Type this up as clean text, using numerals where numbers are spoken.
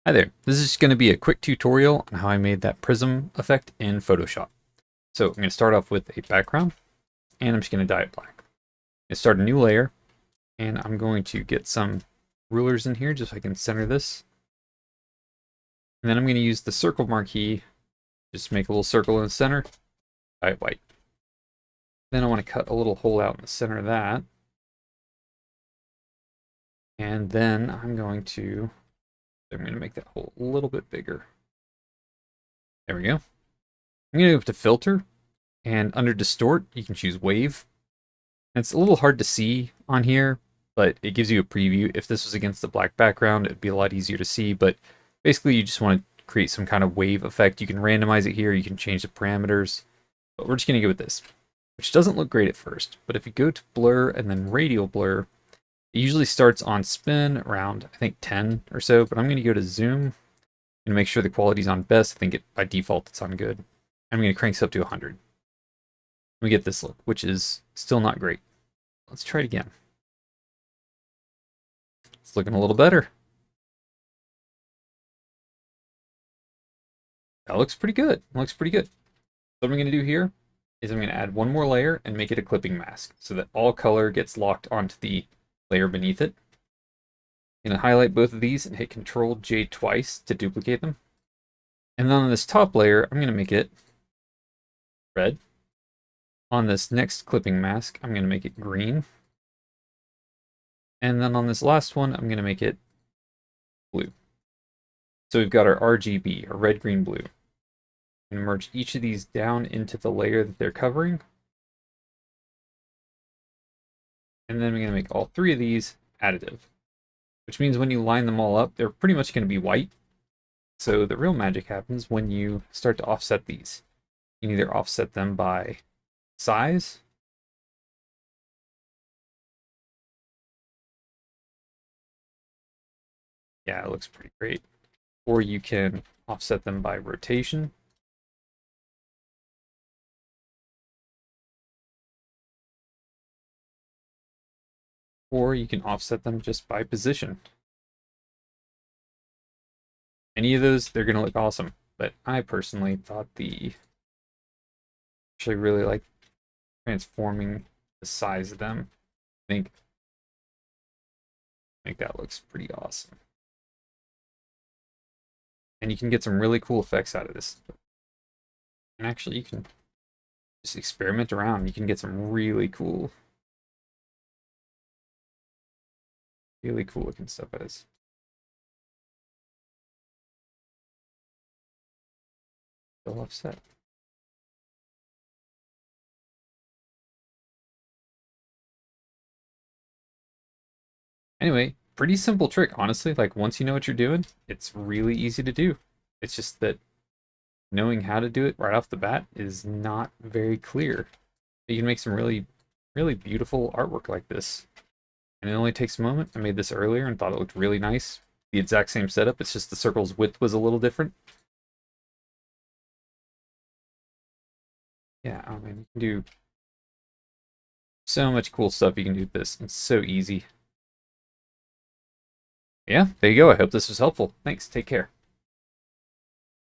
Hi there, this is just going to be a quick tutorial on how I made that prism effect in Photoshop. So I'm going to start off with a background, and I'm just going to dye it black. I'm going to start a new layer, and I'm going to get some rulers in here just so I can center this. And then I'm going to use the circle marquee, just make a little circle in the center, dye it white. Then I want to cut a little hole out in the center of that. And then I'm going to make that hole a little bit bigger. There we go. I'm going to go up to filter, and under distort, you can choose wave. And it's a little hard to see on here, but it gives you a preview. If this was against the black background, it'd be a lot easier to see, but basically you just want to create some kind of wave effect. You can randomize it here, you can change the parameters, but we're just going to go with this, which doesn't look great at first. But if you go to blur and then radial blur, it usually starts on spin around, I think 10 or so, but I'm going to go to zoom and make sure the quality's on best. I think by default it's on good. I'm going to crank this up to 100. We get this look, which is still not great. Let's try it again. It's looking a little better. That looks pretty good. Looks pretty good. What I'm going to do here is I'm going to add one more layer and make it a clipping mask so that all color gets locked onto the layer beneath it. I'm going to highlight both of these and hit Control J twice to duplicate them. And then on this top layer, I'm going to make it red. On this next clipping mask, I'm going to make it green. And then on this last one, I'm going to make it blue. So we've got our RGB, or red, green, blue. I'm going to merge each of these down into the layer that they're covering. And then we're going to make all three of these additive, which means when you line them all up, they're pretty much going to be white. So the real magic happens when you start to offset these. You can either offset them by size, yeah, it looks pretty great, or you can offset them by rotation, or you can offset them just by position. Any of those, they're going to look awesome, but I personally thought actually really like transforming the size of them. I think that looks pretty awesome. And you can get some really cool effects out of this. And actually, you can just experiment around. You can get some really cool looking stuff out of this. Still offset. Anyway, pretty simple trick, honestly. Like, once you know what you're doing, it's really easy to do. It's just that knowing how to do it right off the bat is not very clear. You can make some really, really beautiful artwork like this. And it only takes a moment. I made this earlier and thought it looked really nice. The exact same setup, it's just the circle's width was a little different. Yeah, I mean, you can do so much cool stuff you can do with this. It's so easy. Yeah, there you go. I hope this was helpful. Thanks. Take care.